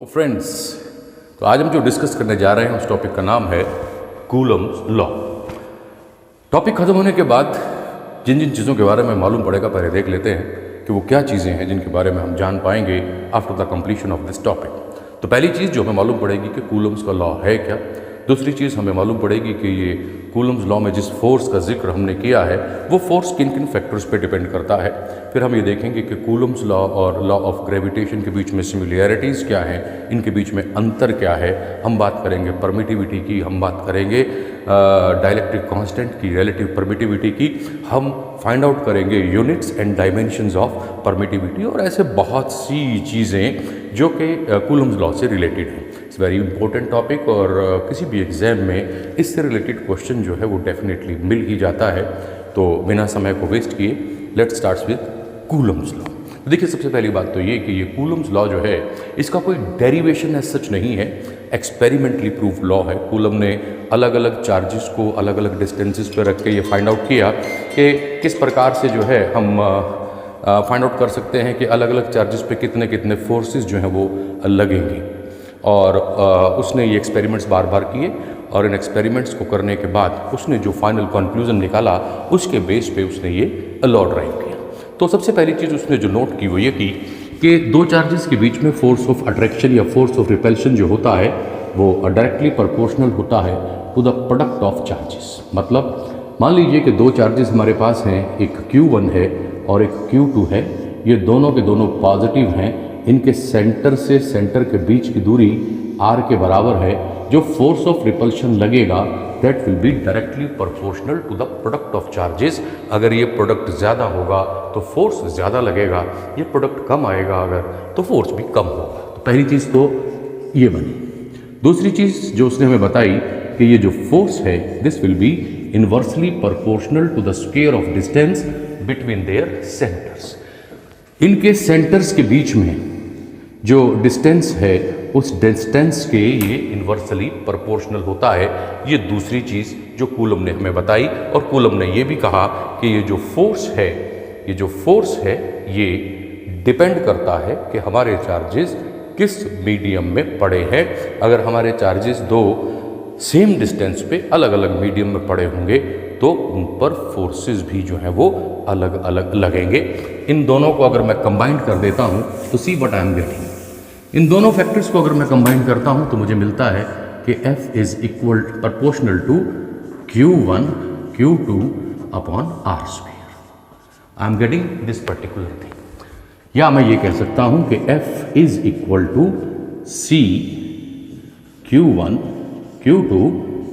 Friends, तो आज हम जो डिस्कस करने जा रहे हैं उस टॉपिक का नाम है कूलम्स लॉ। टॉपिक खत्म होने के बाद जिन जिन चीज़ों के बारे में मालूम पड़ेगा पहले देख लेते हैं कि वो क्या चीज़ें हैं जिनके बारे में हम जान पाएंगे after the completion of this topic. तो पहली चीज़ जो हमें मालूम पड़ेगी कि कूलम्स का लॉ है क्या। दूसरी चीज़ हमें मालूम पड़ेगी कि ये कूलम्स लॉ में जिस फोर्स का जिक्र हमने किया है वो फोर्स किन किन फैक्टर्स पे डिपेंड करता है। फिर हम ये देखेंगे कि कूलम्स लॉ और लॉ ऑफ ग्रेविटेशन के बीच में सिमिलैरिटीज़ क्या हैं, इनके बीच में अंतर क्या है। हम बात करेंगे परमिटिविटी की, हम बात करेंगे डाइलेक्ट्रिक कांस्टेंट की, रिलेटिव परमिटिविटी की, हम फाइंड आउट करेंगे units and dimensions of permittivity और ऐसे बहुत सी चीज़ें जो कि कूलम्स लॉ से रिलेटेड हैं। इट्स वेरी इंपॉर्टेंट टॉपिक और किसी भी एग्जाम में इससे रिलेटेड क्वेश्चन जो है वो डेफिनेटली मिल ही जाता है। तो बिना समय को वेस्ट किए let's start with Coulomb's law. तो देखिए, सबसे पहली बात तो ये कि ये कूलम्स लॉ जो है इसका कोई डेरिवेशन एज सच नहीं है, एक्सपेरिमेंटली प्रूफ लॉ है। कूलम ने अलग अलग चार्जेस को अलग अलग डिस्टेंसेस पे रख के ये फाइंड आउट किया कि किस प्रकार से जो है हम फाइंड आउट कर सकते हैं कि अलग अलग चार्जेस पे कितने कितने फोर्सेस जो हैं वो लगेंगे। और उसने ये एक्सपेरिमेंट्स बार बार किए और इन एक्सपेरिमेंट्स को करने के बाद उसने जो फाइनल कंक्लूजन निकाला उसके बेस पे उसने ये लॉ ड्राइव किया। तो सबसे पहली चीज़ उसने जो नोट की वो ये की कि दो चार्जेस के बीच में फोर्स ऑफ अट्रैक्शन या फोर्स ऑफ रिपल्शन जो होता है वो डायरेक्टली प्रोपोर्शनल होता है to the product of charges. मतलब मान लीजिए कि दो चार्जेस हमारे पास हैं, एक Q1 है और एक Q2 है। ये दोनों के दोनों पॉजिटिव हैं। इनके सेंटर से सेंटर के बीच की दूरी r के बराबर है। जो फोर्स ऑफ रिपल्शन लगेगा that will be directly proportional to the product of charges. अगर ये प्रोडक्ट ज़्यादा होगा तो फोर्स ज़्यादा लगेगा, ये प्रोडक्ट कम आएगा अगर तो फोर्स भी कम होगा। तो पहली चीज़ तो ये बनी। दूसरी चीज़ जो उसने हमें बताई कि ये जो फोर्स है this will be inversely proportional to the square of distance between their centres. इनके सेंटर्स के बीच में जो डिस्टेंस है उस डिस्टेंस के ये इन्वर्सली प्रोपोर्शनल होता है। ये दूसरी चीज़ जो कूलम ने हमें बताई। और कूलम ने ये भी कहा कि ये जो फोर्स है ये डिपेंड करता है कि हमारे चार्जेस किस मीडियम में पड़े हैं। अगर हमारे चार्जेस दो सेम डिस्टेंस पे अलग अलग मीडियम में पड़े होंगे तो उन पर फोर्सेस भी जो हैं वो अलग अलग लगेंगे। इन दोनों को अगर मैं कंबाइन कर देता हूँ तो see what I am getting. इन दोनों फैक्टर्स को अगर मैं कंबाइन करता हूँ तो मुझे मिलता है कि F is equal proportional to Q1 Q2 upon R square. I am getting this particular thing. या मैं ये कह सकता हूँ कि F is equal to C Q1 Q2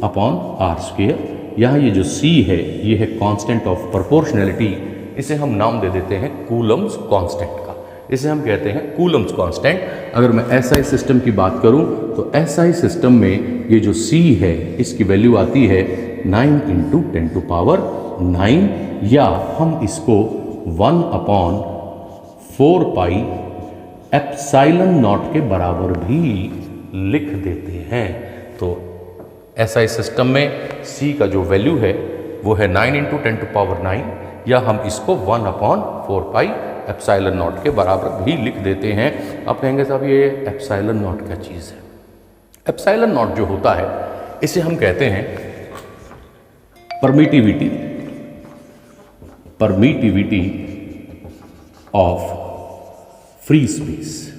upon R square. यहाँ ये जो C है ये है कांस्टेंट ऑफ प्रोपोर्शनैलिटी। इसे हम नाम दे देते हैं कूलम्स कांस्टेंट का। इसे हम कहते हैं कूलम्स कांस्टेंट। अगर मैं SI सिस्टम की बात करूं तो SI सिस्टम में ये जो C है इसकी वैल्यू आती है 9 × 10⁹ या हम इसको 1/4 पाई एप्सिलॉन नॉट के बराबर भी लिख देते हैं। तो SI सिस्टम में C का जो वैल्यू है वो है 9 × 10⁹ या हम इसको 1/4 पाई एप्सिलॉन नॉट के बराबर भी लिख देते हैं। आप कहेंगे साहब ये एप्सिलॉन नॉट क्या चीज़ है। एप्सिलॉन नॉट जो होता है इसे हम कहते हैं permittivity of free space.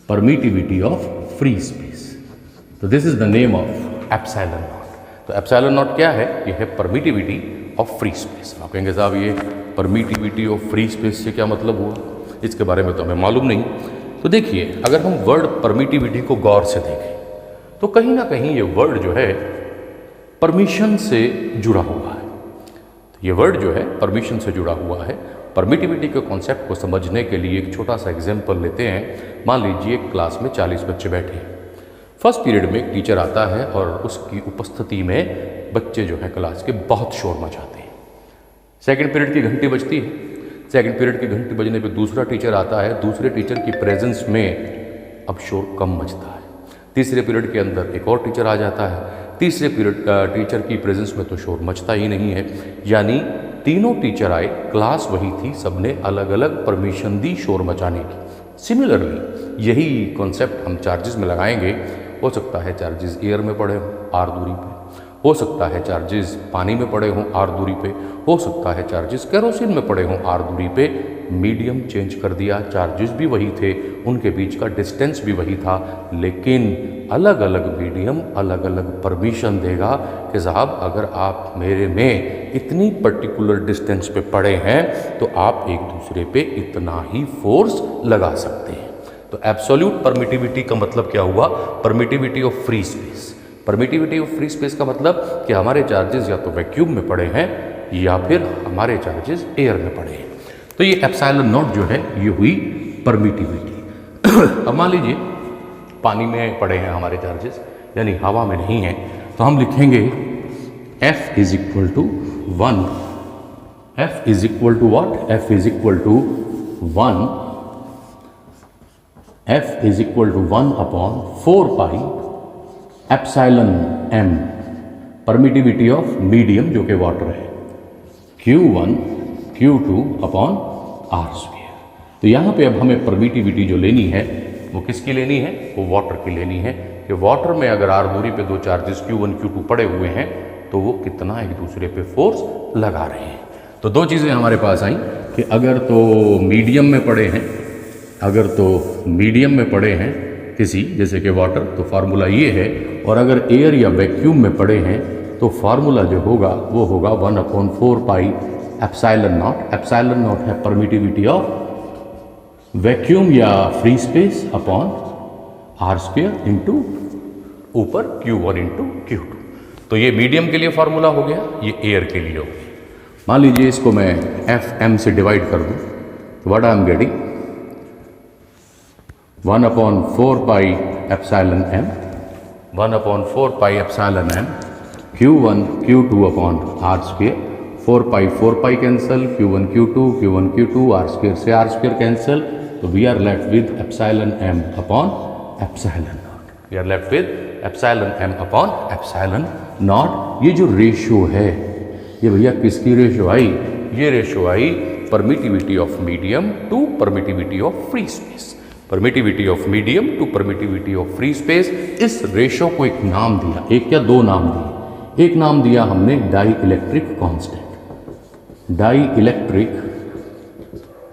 Permittivity of free space. तो this is the name of epsilon naught. तो एप्सिलॉन नॉट क्या है? ये है परमिटिविटी ऑफ फ्री स्पेस। आप कहेंगे साहब ये परमिटिविटी ऑफ फ्री स्पेस से क्या मतलब हुआ, इसके बारे में तो हमें मालूम नहीं। तो देखिए, अगर हम वर्ड परमिटिविटी को गौर से देखें तो कहीं ना कहीं ये वर्ड जो है परमिशन से जुड़ा हुआ है। तो ये वर्ड जो है परमिशन से जुड़ा हुआ है। परमिटिविटी के कॉन्सेप्ट को समझने के लिए एक छोटा सा एग्जाम्पल लेते हैं। मान लीजिए क्लास में 40 बच्चे बैठे हैं। फर्स्ट पीरियड में एक टीचर आता है और उसकी उपस्थिति में बच्चे जो है क्लास के बहुत शोर मचाते हैं। सेकंड पीरियड की घंटी बजती है। सेकंड पीरियड की घंटी बजने पे दूसरा टीचर आता है। दूसरे टीचर की प्रेजेंस में अब शोर कम मचता है। तीसरे पीरियड के अंदर एक और टीचर आ जाता है। तीसरे पीरियड टीचर की प्रेजेंस में तो शोर मचता ही नहीं है। यानी तीनों टीचर आए, क्लास वही थी, सबने अलग अलग परमिशन दी शोर मचाने की। सिमिलरली यही कॉन्सेप्ट हम चार्जेस में लगाएंगे। हो सकता है चार्जेस एयर में पड़े हों आर दूरी पे, हो सकता है चार्जेस पानी में पड़े हों आर दूरी पे, हो सकता है चार्जेस केरोसिन में पड़े हों आर दूरी पे। मीडियम चेंज कर दिया, चार्जेस भी वही थे, उनके बीच का डिस्टेंस भी वही था, लेकिन अलग अलग मीडियम अलग अलग परमिशन देगा कि साहब अगर आप मेरे में इतनी पर्टिकुलर डिस्टेंस पे पड़े हैं तो आप एक दूसरे पे इतना ही फोर्स लगा सकते हैं। तो एब्सोल्यूट परमिटिविटी का मतलब क्या हुआ? Permittivity of free space. Permittivity of free space का मतलब कि हमारे चार्जेस या तो वैक्यूम में पड़े हैं या फिर हमारे चार्जेस एयर में पड़े हैं। तो ये एप्सिलॉन नॉट जो है ये हुई परमिटिविटी। अब मान लीजिए पानी में पड़े हैं हमारे चार्जेस, यानी हवा में नहीं है, तो हम लिखेंगे F is equal to 1, F is equal to what? F is equal to 1, F is equal to 1 upon 4 pi epsilon m, permittivity of medium जो कि वाटर है, Q1 Q2 upon R square. तो यहाँ पे अब हमें परमिटिविटी जो लेनी है वो किसकी लेनी है? वो वाटर की लेनी है कि वाटर में अगर आर दूरी पे दो चार्जेस Q1 Q2 पड़े हुए हैं तो वो कितना एक दूसरे पे फोर्स लगा रहे हैं। तो दो चीज़ें हमारे पास आई कि अगर तो मीडियम में पड़े हैं, अगर तो मीडियम में पड़े हैं किसी जैसे कि वाटर, तो फार्मूला ये है, और अगर एयर या वैक्यूम में पड़े हैं तो फार्मूला जो होगा वो होगा 1/4 pi epsilon naught. Epsilon naught है परमिटिविटी ऑफ वैक्यूम या free space upon R square into ऊपर Q1 इंटू Q2। तो ये मीडियम के लिए फार्मूला हो गया, ये एयर के लिए हो गया। मान लीजिए इसको मैं FM से डिवाइड कर दूं तो what I am getting 1/4 pi epsilon m, 1/4 pi epsilon m Q1 Q2 upon R square. 4 pi cancel, Q1 Q2 R square से आर स्क्वायर कैंसिल, तो we are left with epsilon m upon epsilon naught. We are left with epsilon m upon epsilon naught. ये जो ratio है ये भैया किसकी ratio आई? ये रेशियो आई permittivity of medium to permittivity of free space. Permittivity of medium to permittivity of free space. इस रेशियो को एक नाम दिया, एक या दो नाम दिए। एक नाम दिया हमने dielectric constant, dielectric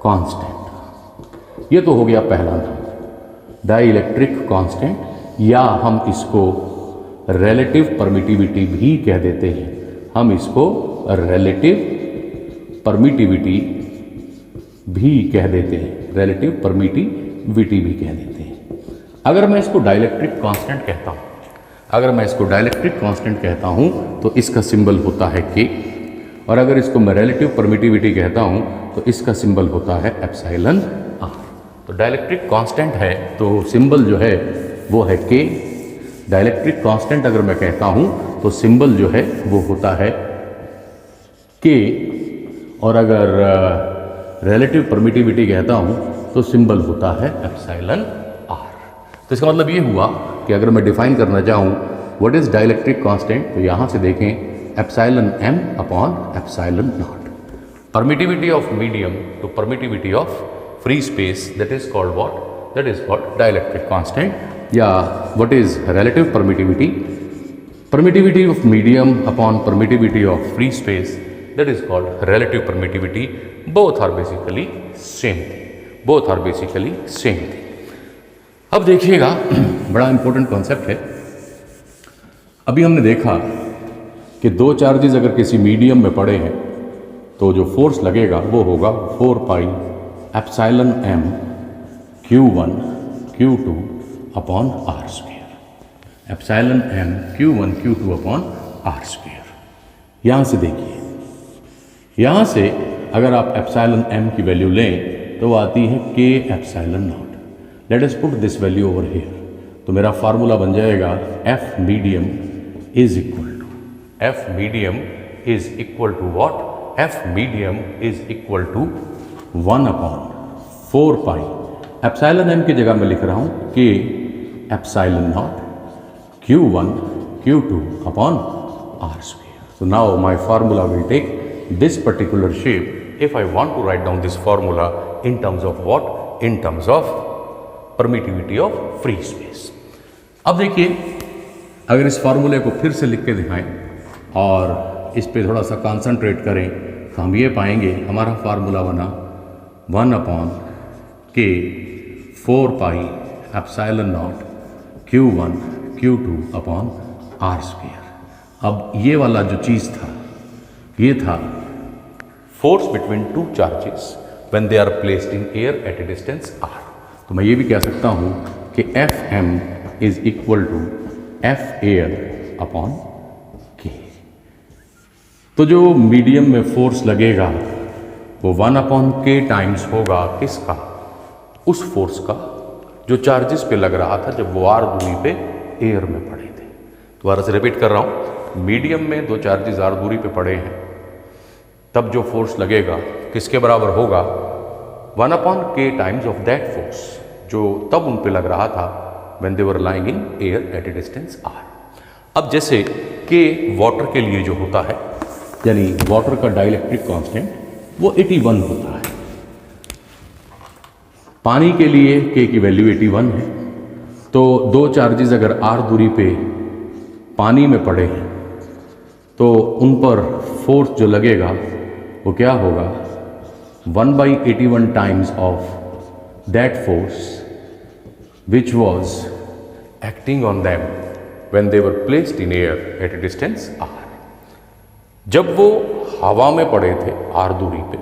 constant. ये तो हो गया पहला नाम डाई इलेक्ट्रिक कांस्टेंट, या हम इसको रिलेटिव परमिटिविटी भी कह देते हैं। हम इसको रिलेटिव परमिटिविटी भी कह देते हैं, रिलेटिव परमिटिविटी भी कह देते हैं। अगर मैं इसको डाइलेक्ट्रिक कांस्टेंट कहता हूँ, अगर मैं इसको डाइलेक्ट्रिक कांस्टेंट कहता हूँ तो इसका सिंबल होता है K, और अगर इसको मैं रिलेटिव परमिटिविटी कहता हूँ तो इसका सिंबल होता है एप्सिलॉन R। तो डाइलेक्ट्रिक कांस्टेंट है तो सिंबल जो है वो है K। डाइलेक्ट्रिक कांस्टेंट अगर मैं कहता हूँ तो सिंबल जो है वो होता है K, और अगर रिलेटिव परमिटिविटी कहता हूँ तो सिंबल होता है एप्सिलॉन R। तो इसका मतलब ये हुआ कि अगर मैं डिफाइन करना चाहूँ व्हाट इज डाइलेक्ट्रिक कांस्टेंट, तो यहाँ से देखें epsilon m upon epsilon naught. Permittivity of medium to permittivity of free space, that is called what? That is called dielectric constant. या what is relative permittivity? Permittivity of medium upon permittivity of free space, that is called relative permittivity. Both are basically same thing, both are basically same thing. अब देखिएगा बड़ा important concept है। अभी हमने देखा कि दो चार्जेस अगर किसी मीडियम में पड़े हैं तो जो फोर्स लगेगा वो होगा 4 pi epsilon m Q1 Q2 upon R square. Epsilon m Q1 Q2 upon R square. यहाँ से देखिए, यहाँ से अगर आप एप्सिलॉन m की वैल्यू लें तो वो आती है K epsilon naught. Let us put this value over here. तो मेरा फार्मूला बन जाएगा F medium is equal to, F medium is equal to what? F medium is equal to 1/4 pi epsilon m की जगह मैं लिख रहा हूँ K epsilon naught Q1 Q2 upon R square. So now my formula will take this particular shape if I want to write down this formula in terms of what? In terms of permittivity of free space. अब देखिए, अगर इस फार्मूले को फिर से लिख के दिखाएं और इस पे थोड़ा सा कंसंट्रेट करें तो हम ये पाएंगे हमारा फार्मूला बना 1/k 4 pi epsilon naught Q1 Q2 upon R square. अब ये वाला जो चीज़ था ये था force between two charges when they are placed in air at a distance r। तो मैं ये भी कह सकता हूँ कि Fm is equal to F air upon K। तो जो मीडियम में फोर्स लगेगा वो 1/k टाइम्स होगा किसका? उस फोर्स का जो चार्जेस पे लग रहा था जब वो r दूरी पे एयर में पड़े थे। दोबारा से रिपीट कर रहा हूँ, मीडियम में दो चार्जेस r दूरी पे पड़े हैं, तब जो फोर्स लगेगा किसके बराबर होगा? 1/k times of that force जो तब उन पे लग रहा था when they were lying in air at a distance r। अब जैसे k वाटर के लिए जो होता है, यानी वाटर का डाइलेक्ट्रिक कांस्टेंट वो 81 होता है। पानी के लिए k की वैल्यू 81 है। तो दो चार्जेस अगर r दूरी पे पानी में पड़े हैं तो उन पर फोर्स जो लगेगा वो क्या होगा? 1/81 times of that force which was acting on them when they were placed in air at a distance r। जब वो हवा में पड़े थे r दूरी पे,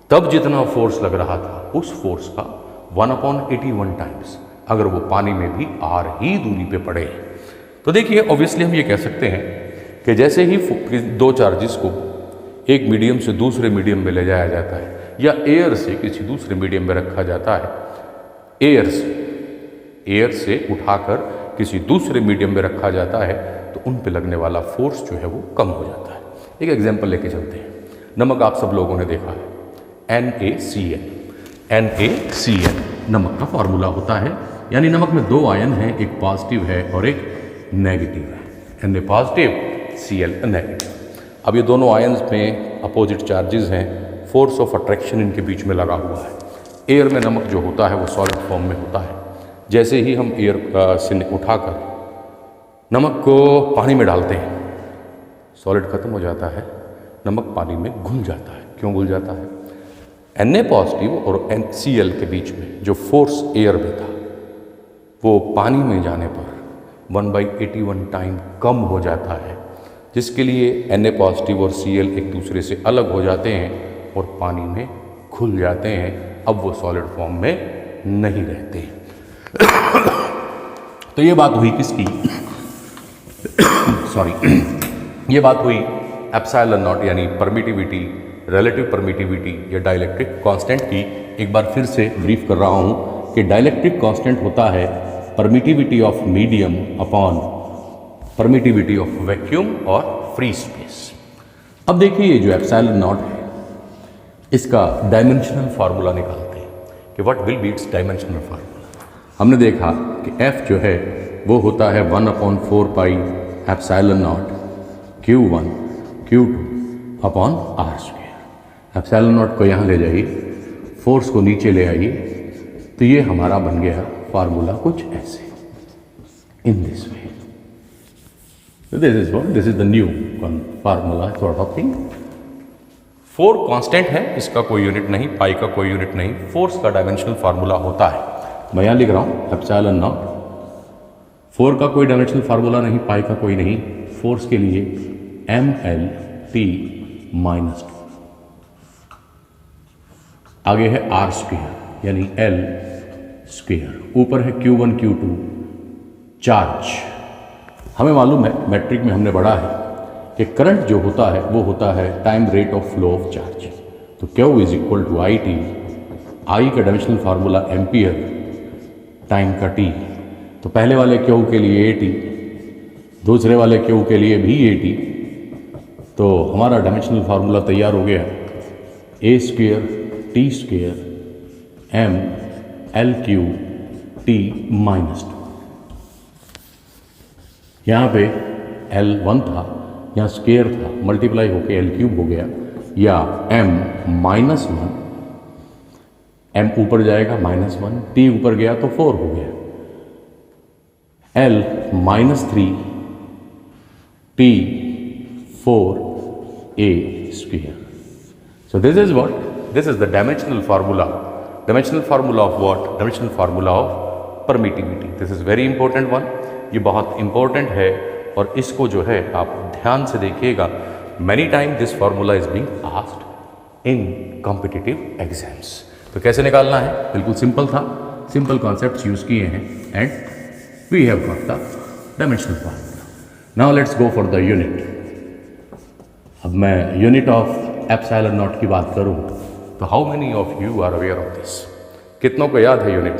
तब जितना फोर्स लग रहा था उस फोर्स का 1/81 टाइम्स अगर वो पानी में भी r ही दूरी पे पड़े हैं। तो देखिए, ऑब्वियसली हम ये कह सकते हैं कि जैसे ही दो चार्जेस को एक मीडियम से दूसरे मीडियम में ले जाया जाता है या एयर से किसी दूसरे मीडियम में रखा जाता है, एयर से उठाकर किसी दूसरे मीडियम में रखा जाता है, तो उन पे लगने वाला फोर्स जो है वो कम हो जाता है। एक एग्जांपल लेके चलते हैं। नमक आप सब लोगों ने देखा है, NaCl। NaCl नमक का फॉर्मूला होता है, यानी नमक में दो आयन हैं, एक पॉजिटिव है और एक नेगेटिव है। Na positive, Cl negative. अब ये दोनों आयन्स में अपोजिट चार्जेस हैं, फोर्स ऑफ अट्रैक्शन इनके बीच में लगा हुआ है। एयर में नमक जो होता है वो सॉलिड फॉर्म में होता है। जैसे ही हम एयर से उठाकर नमक को पानी में डालते हैं, सॉलिड खत्म हो जाता है, नमक पानी में घुल जाता है। क्यों घुल जाता है? Na पॉजिटिव और Cl के बीच में जो फोर्स एयर में था वो पानी में जाने पर 1/81 टाइम कम हो जाता है, जिसके लिए Na पॉजिटिव और Cl एक दूसरे से अलग हो जाते हैं और पानी में घुल जाते हैं। अब वो सॉलिड फॉर्म में नहीं रहते हैं। तो ये बात हुई किसकी? सॉरी, ये बात हुई एप्सिलॉन नॉट यानी परमिटिविटी, रिलेटिव परमिटिविटी या डाइलेक्ट्रिक कांस्टेंट की। एक बार फिर से ब्रीफ कर रहा हूँ कि डाइलेक्ट्रिक कांस्टेंट होता है permittivity of medium upon permittivity of vacuum और फ्री स्पेस। अब देखिए, ये जो एप्सिलॉन नॉट है इसका डायमेंशनल फार्मूला निकालते हैं कि what will be it's dimensional formula. हमने देखा कि F जो है वो होता है 1/4 pi epsilon naught Q1 Q2 upon R square. Epsilon not को यहाँ ले जाइए, फोर्स को नीचे ले आइए, तो ये हमारा बन गया फार्मूला कुछ ऐसे, in this way. This is the new formula sort of thing. 4 constant है, इसका कोई यूनिट नहीं, पाई का कोई यूनिट नहीं, फोर्स का डायमेंशनल फार्मूला होता है। मैं यहाँ लिख रहा हूँ एप्सिलॉन नॉट, 4 का कोई डायमेंशनल फार्मूला नहीं, पाई का कोई नहीं, फोर्स के लिए mLT -2। आगे है R स्क्वायर यानी L स्क्वायर, ऊपर है Q1 Q2 चार्ज। हमें मालूम है, मैट्रिक में हमने पढ़ा है कि करंट जो होता है वो होता है time rate of flow of charge. तो Q is equal to IT, I का डायमेंशनल फार्मूला एम्पियर, टाइम का T। तो पहले वाले Q के लिए AT, दूसरे वाले Q के लिए भी AT। तो हमारा डायमेंशनल फार्मूला तैयार हो गया, A square T square M LQ T -2। यहाँ पे L1 था, यहाँ स्क्वायर था, मल्टीप्लाई होके L³ हो गया, या M -1 m ऊपर जाएगा -1, t ऊपर गया तो 4 हो गया, l -3 t 4 a square. So this is what? This is the dimensional formula. Dimensional formula of what? Dimensional formula of permittivity. This is very important one. ये बहुत important है और इसको जो है आप ध्यान से देखिएगा. Many times this formula is being asked in competitive exams. तो कैसे निकालना है? बिल्कुल सिंपल था. सिंपल कॉन्सेप्ट्स यूज किए हैं and we have got the dimensional formula. Now let's go for the unit. अब मैं यूनिट ऑफ एप्सिलॉन नॉट की बात करूं तो how many of you are aware of this? कितनों को याद है यूनिट?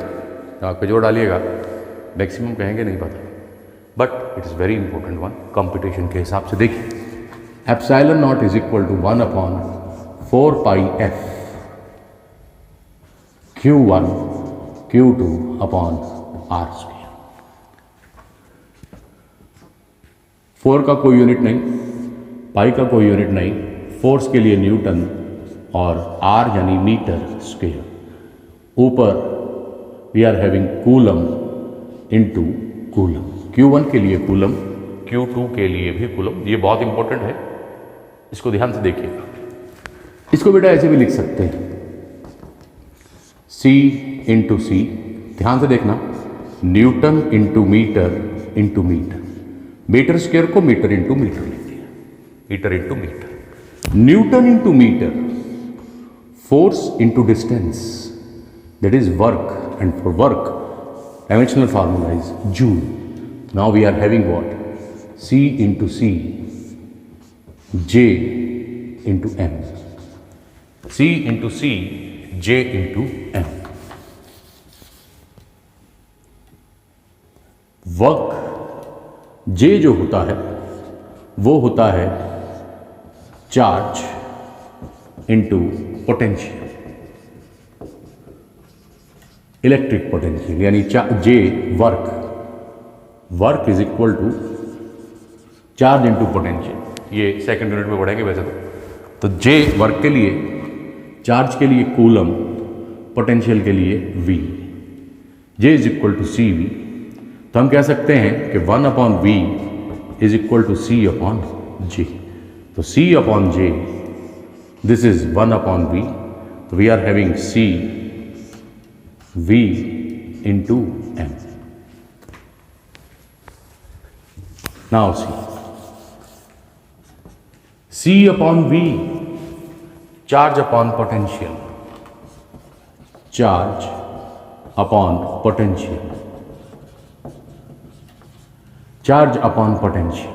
आप पे जोर डालिएगा. मैक्सिमम कहेंगे नहीं पता, but it is very important one. Competition के हिसाब से देखिए, epsilon naught is equal to 1/4 pi F Q1 Q2 upon R square. 4 का कोई यूनिट नहीं, पाई का कोई यूनिट नहीं, फोर्स के लिए न्यूटन और R यानी मीटर स्क्वायर. ऊपर we are having coulomb into coulomb. Q1 के लिए कूलम, Q2 के लिए भी कूलम. ये बहुत इंपॉर्टेंट है, इसको ध्यान से देखिएगा. इसको बेटा ऐसे भी लिख सकते हैं, C इंटू सी. ध्यान से देखना, newton into metre. Metre square को मीटर इंटू मीटर लिख दिया, metre into metre. Newton into metre, force into distance, that is work, and for work dimensional formula is joule. Now we are having what? C into C, J into M. C into C, J into M. Work J जो होता है वो होता है charge into potential, electric potential, यानी J work is equal to charge into potential. ये second unit में पढ़ेंगे वैसे तो J वर्क के लिए, चार्ज के लिए कूलम, पोटेंशियल के लिए V. J is equal to C V. तो हम कह सकते हैं कि 1/V is equal to C/J. तो C/J, दिस इज 1/V. तो we are having C V into M. नाउ C/V, charge upon potential, charge upon potential, charge upon potential.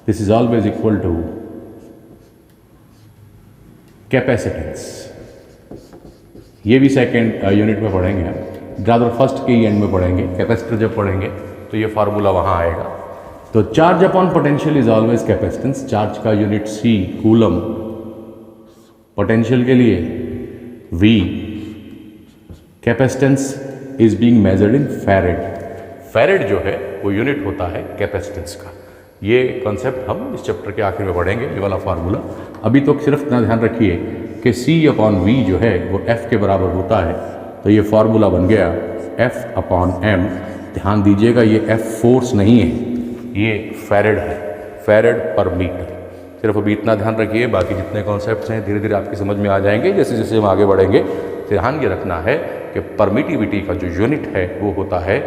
This is always equal to capacitance. ये भी second unit में पढ़ेंगे हम, ज़्यादा first के ही एंड में पढ़ेंगे. कैपेसिटर जब पढ़ेंगे तो ये फार्मूला वहाँ आएगा. तो charge upon potential is always capacitance. Charge का यूनिट C कूलम, पोटेंशियल के लिए V. Capacitance is being measured in farad. Farad जो है वो यूनिट होता है कैपेसिटेंस का. ये कॉन्सेप्ट हम इस चैप्टर के आखिर में पढ़ेंगे, ये वाला फार्मूला. अभी तो सिर्फ इतना ध्यान रखिए कि C/V जो है वो F के बराबर होता है. तो ये फार्मूला बन गया F/m. ध्यान दीजिएगा, ये F फोर्स नहीं है, ये फैरेड है, फैरेड पर मीटर. सिर्फ अभी इतना ध्यान रखिए, बाकी जितने कॉन्सेप्ट्स हैं धीरे धीरे आपकी समझ में आ जाएंगे जैसे जैसे हम आगे बढ़ेंगे. ध्यान ये रखना है कि परमिटिविटी का जो यूनिट है वो होता है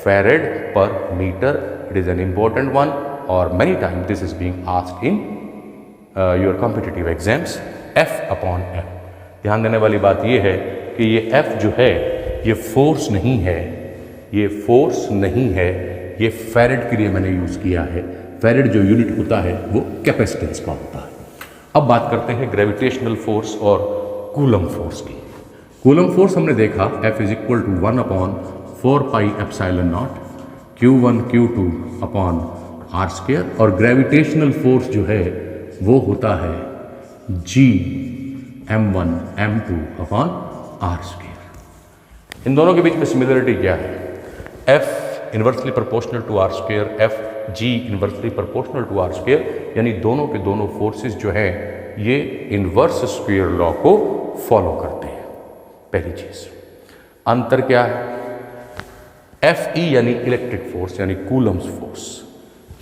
farad per metre. It is an important one और many time this is being asked in your competitive exams. F/m. ध्यान देने वाली बात ये है कि ये F जो है ये फोर्स नहीं है, ये फोर्स नहीं है, ये फैरेड के लिए मैंने यूज़ किया है. फैरेड जो यूनिट होता है वो कैपेसिटेंस का होता है. अब बात करते हैं ग्रेविटेशनल फोर्स और कूलम फोर्स की. कूलम फोर्स हमने देखा F is equal to 1/4 pi epsilon naught Q1 Q2 upon R square. और ग्रेविटेशनल फोर्स जो है वो होता है G M1 M2 upon R square. इन दोनों के बीच में सिमिलरिटी क्या है? F inversely proportional to R square, F G inversely proportional to R square. यानी दोनों के दोनों फोर्सेस जो हैं ये इन्वर्स स्क्वायर लॉ को फॉलो करते हैं. पहली चीज। अंतर क्या है? Fe यानी इलेक्ट्रिक फोर्स यानी कूलम्स फोर्स,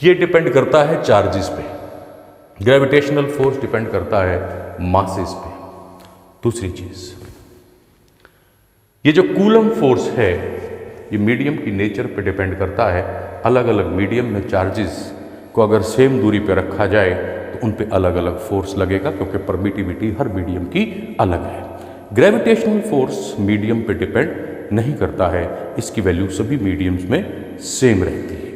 ये डिपेंड करता है चार्जेस पे। ग्रेविटेशनल फोर्स डिपेंड करता है मासेस पे। दूसरी चीज, ये जो कूलम फोर्स है ये मीडियम की नेचर पे डिपेंड करता है। अलग अलग मीडियम में चार्जेस को अगर सेम दूरी पे रखा जाए तो उन पे अलग अलग फोर्स लगेगा, क्योंकि परमिटिविटी हर मीडियम की अलग है। ग्रेविटेशनल फोर्स मीडियम पे डिपेंड नहीं करता है, इसकी वैल्यू सभी मीडियम्स में सेम रहती है।